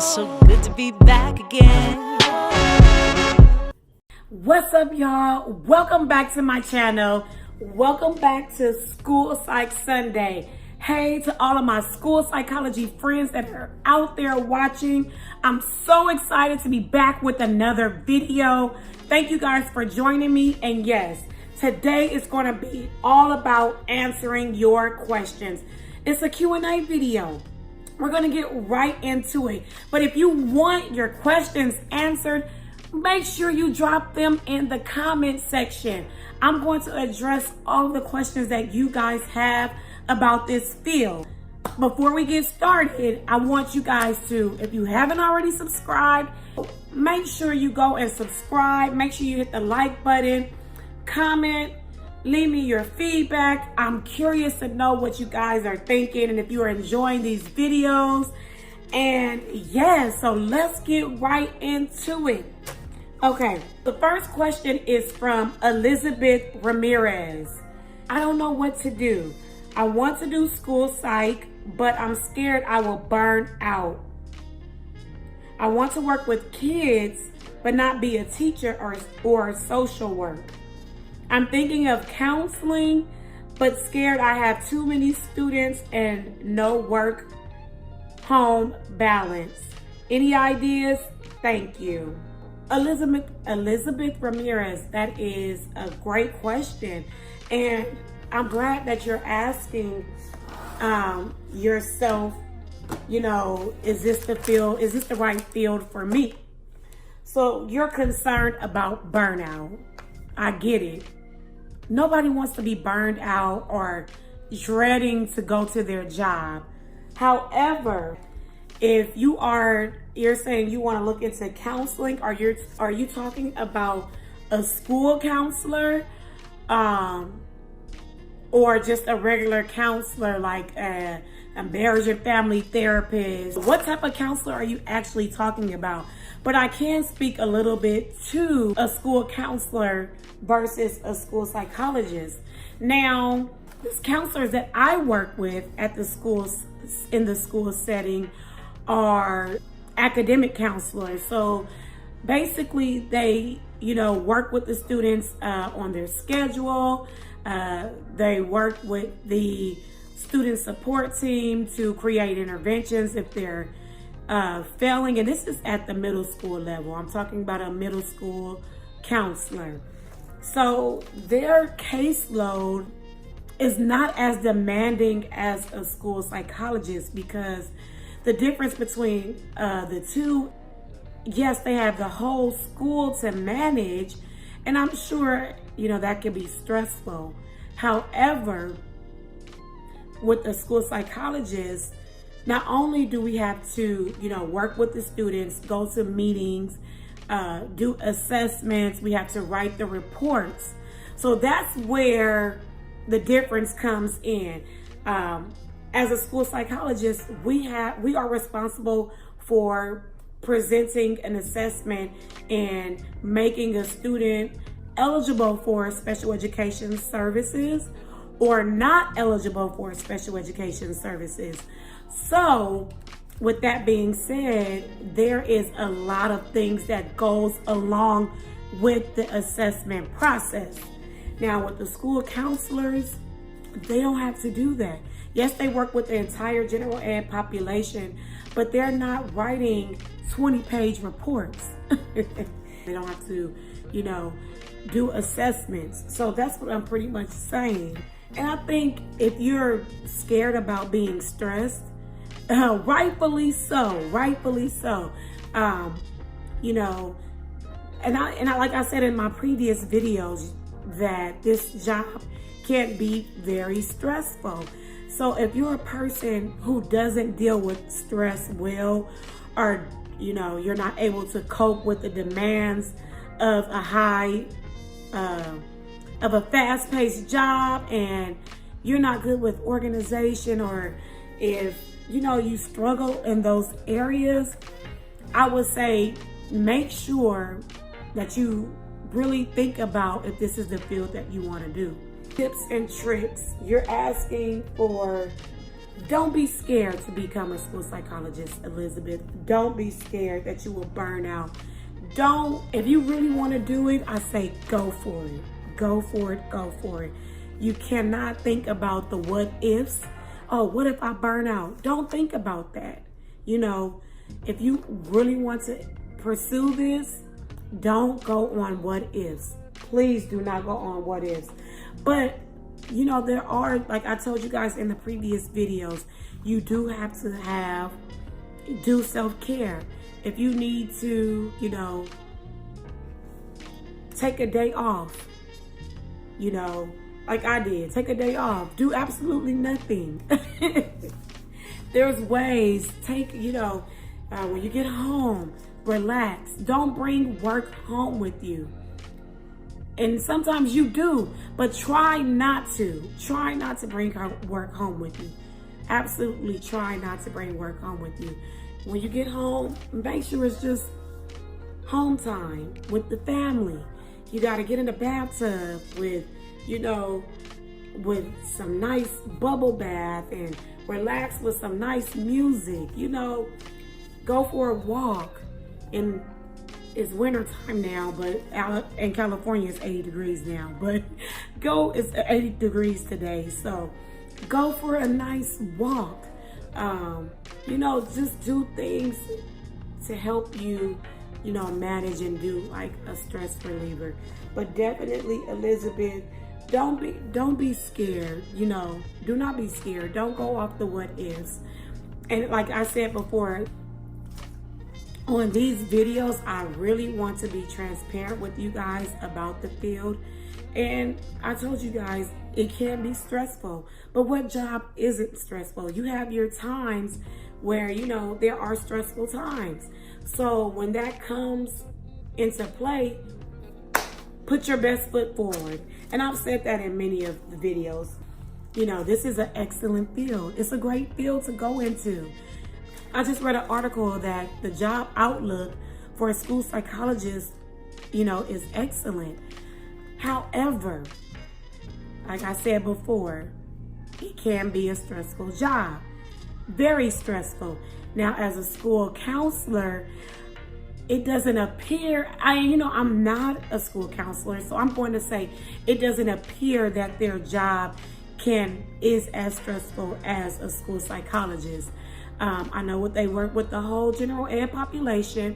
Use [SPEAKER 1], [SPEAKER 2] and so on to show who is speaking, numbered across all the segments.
[SPEAKER 1] feels so good to be back again.
[SPEAKER 2] What's up, y'all? Welcome back to my channel. Welcome back to School Psych Sunday. Hey to all of my school psychology friends that are out there watching. I'm so excited to be back with another video. Thank you guys for joining me. And yes, today is going to be all about answering your questions. It's a Q&A video. We're going to get right into it. But if you want your questions answered, make sure you drop them in the comment section. I'm going to address all the questions that you guys have about this field. Before we get started, I want you guys to, if you haven't already subscribed, make sure you go and subscribe. Make sure you hit the like button, comment, leave me your feedback. I'm curious to know what you guys are thinking and if you are enjoying these videos. And yes, so let's get right into it. Okay, the first question is from Elizabeth Ramirez. I don't know what to do. I want to do school psych, but I'm scared I will burn out. I want to work with kids, but not be a teacher or social work. I'm thinking of counseling, but scared I have too many students and no work-home balance. Any ideas? Thank you. Elizabeth Ramirez, that is a great question. And I'm glad that you're asking yourself, is this the right field for me? So you're concerned about burnout. I get it. Nobody wants to be burned out or dreading to go to their job. However, if you're saying you want to look into counseling, are you talking about a school counselor, or just a regular counselor like a marriage and family therapist? What type of counselor are you actually talking about? But I can speak a little bit to a school counselor versus a school psychologist. Now, the counselors that I work with at the schools, in the school setting, are academic counselors. So basically they, work with the students on their schedule. They work with the student support team to create interventions if they're failing. And this is at the middle school level. I'm talking about a middle school counselor. So their caseload is not as demanding as a school psychologist, because the difference between the two, yes, they have the whole school to manage, and I'm sure, that can be stressful. However, with the school psychologist, not only do we have to, work with the students, go to meetings, do assessments, we have to write the reports. So that's where the difference comes in. As a school psychologist, we are responsible for presenting an assessment and making a student eligible for special education services or not eligible for special education services. So with that being said, there is a lot of things that goes along with the assessment process. Now with the school counselors, they don't have to do that. Yes, they work with the entire general ed population, but they're not writing 20-page reports. They don't have to, do assessments. So that's what I'm pretty much saying. And I think if you're scared about being stressed, rightfully so. And I like I said in my previous videos, that this job can be very stressful. So if you're a person who doesn't deal with stress well, or you're not able to cope with the demands of a fast-paced job, and you're not good with organization, or if you struggle in those areas, I would say make sure that you really think about if this is the field that you want to do. Tips and tricks. You're asking for Don't be scared to become a school psychologist, Elizabeth. Don't be scared that you will burn out. If you really want to do it, I say go for it. Go for it, go for it. You cannot think about the what ifs. Oh, what if I burn out? Don't think about that. If you really want to pursue this, don't go on what ifs. Please do not go on what ifs. But, there are, like I told you guys in the previous videos, you do have to do self-care. If you need to, take a day off, like I did, take a day off, do absolutely nothing. There's ways, when you get home, relax. Don't bring work home with you. And sometimes you do, but try not to. Try not to bring work home with you. Absolutely try not to bring work home with you. When you get home, make sure it's just home time with the family. You got to get in the bathtub with some nice bubble bath and relax with some nice music. Go for a walk. And it's winter time now, but out in California it's 80 degrees now. But it's 80 degrees today, so go for a nice walk. Just do things to help you, manage and do like a stress reliever. But definitely, Elizabeth, don't be scared. Do not be scared. Don't go off the what ifs. And like I said before, on these videos, I really want to be transparent with you guys about the field. And I told you guys, it can be stressful. But what job isn't stressful? You have your times where, there are stressful times. So when that comes into play, put your best foot forward. And I've said that in many of the videos. This is an excellent field. It's a great field to go into. I just read an article that the job outlook for a school psychologist, is excellent. However, like I said before, it can be a stressful job. Very stressful. Now, as a school counselor, it doesn't appear, I'm not a school counselor, so I'm going to say it doesn't appear that their job is as stressful as a school psychologist. I know they work with the whole general ed population,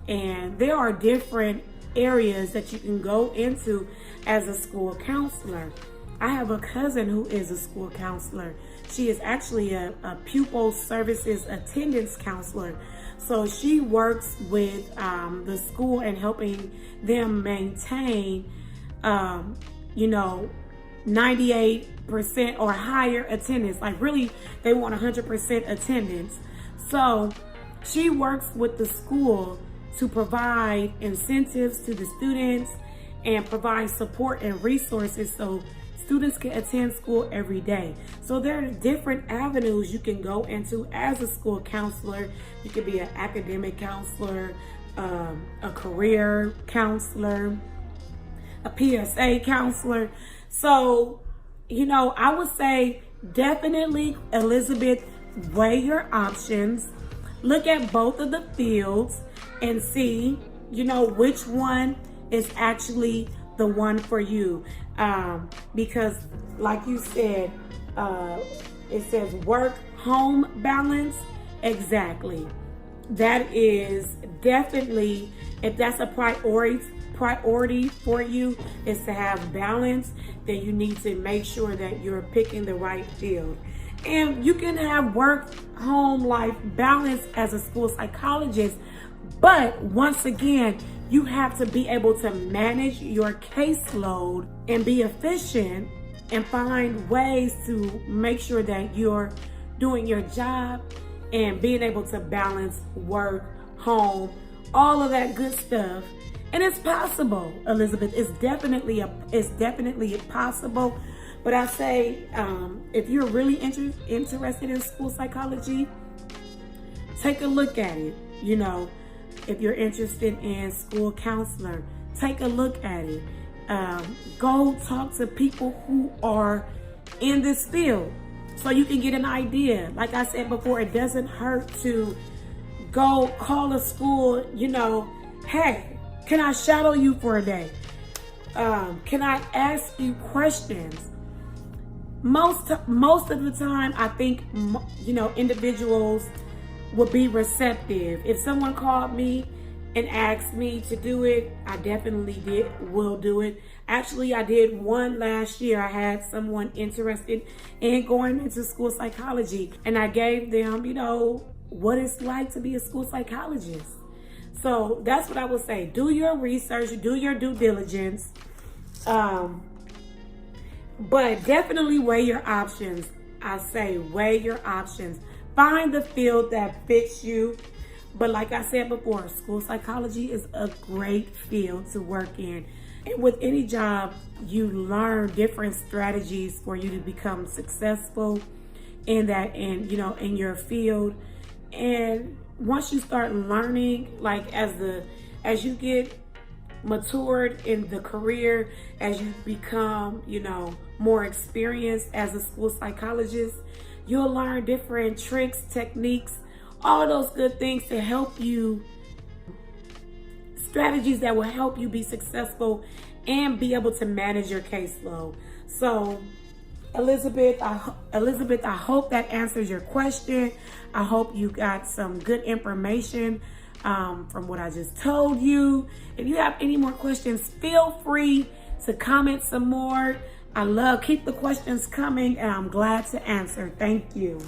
[SPEAKER 2] and there are different areas that you can go into as a school counselor. I have a cousin who is a school counselor. She is actually a pupil services attendance counselor. So she works with the school and helping them maintain, 98% or higher attendance. Like really, they want 100% attendance. So she works with the school to provide incentives to the students and provide support and resources so students can attend school every day. So there are different avenues you can go into as a school counselor. You could be an academic counselor, a career counselor, a PSA counselor. So, I would say definitely, Elizabeth, weigh your options. Look at both of the fields and see, which one is actually the one for you. Because like you said, it says work-home balance. Exactly. That is definitely, if that's a priority for you, is to have balance, then you need to make sure that you're picking the right field. And you can have work-home life balance as a school psychologist, but once again, you have to be able to manage your caseload and be efficient and find ways to make sure that you're doing your job and being able to balance work, home, all of that good stuff. And it's possible, Elizabeth. It's definitely possible. But I say, if you're really interested in school psychology, take a look at it. If you're interested in school counselor, take a look at it. Go talk to people who are in this field. so you can get an idea. Like I said before, it doesn't hurt to go call a school, hey, can I shadow you for a day? Can I ask you questions? Most of the time, I think, individuals will be receptive. If someone called me and asked me to do it, I definitely will do it. Actually, I did one last year. I had someone interested in going into school psychology, and I gave them, what it's like to be a school psychologist. So that's what I would say. Do your research, do your due diligence, but definitely weigh your options. I say weigh your options. Find the field that fits you. But like I said before, school psychology is a great field to work in. And with any job, you learn different strategies for you to become successful in your field. And once you start learning, like as you get matured in the career, as you become, more experienced as a school psychologist, you'll learn different tricks, techniques, all of those good things to help you, strategies that will help you be successful and be able to manage your caseload. So Elizabeth, I hope that answers your question. I hope you got some good information from what I just told you. If you have any more questions, feel free to comment some more. Keep the questions coming, and I'm glad to answer. Thank you.